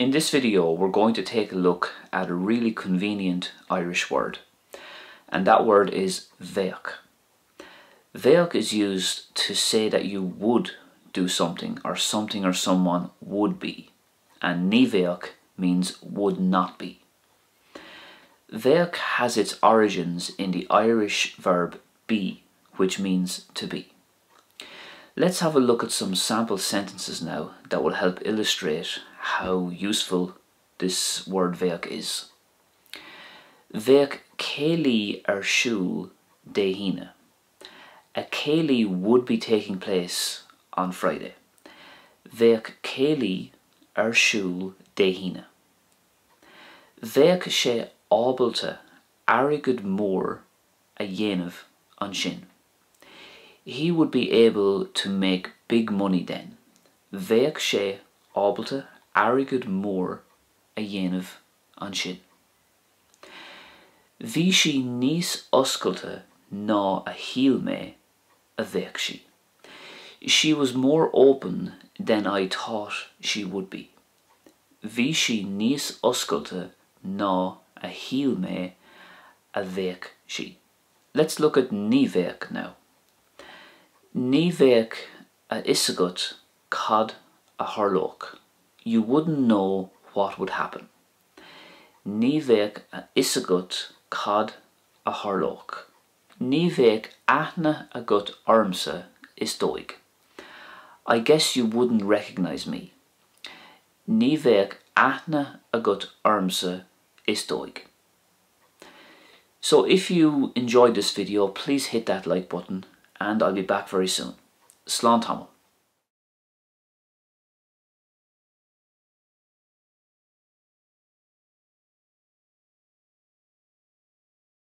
In this video we're going to take a look at a really convenient Irish word, and that word is bheadh. Bheadh is used to say that you would do something or someone would be, and Ní Bheadh means would not be. Bheadh has its origins in the Irish verb be, which means to be. Let's have a look at some sample sentences now that will help illustrate how useful this word bheadh is. Bheadh céilí ar siúl dé híne. A céilí would be taking place on Friday. Bheadh céilí ar siúl dé híne. Bheadh sé ábailte airgid mór a dhéanamh an sin. He would be able to make big money then. Bheadh sé ábailte airgid mór a dhéanamh an sin. Bhí sí níos oscailte ná a shiel mé a bheadh sí. She was more open than I thought she would be. Bhí sí níos oscailte ná a shiel mé a bheadh sí. Let's look at Ní Bheadh now. Ní Bheadh a isagat cad a tharlóg. You wouldn't know what would happen. Ní Bheadh a isagat cad a tharlóg. Ní Bheadh aithne agat ormsa is dóig. I guess you wouldn't recognize me. Ní Bheadh aithne agat ormsa is dóig. So if you enjoyed this video, please hit that like button and I'll be back very soon. Slán tamall.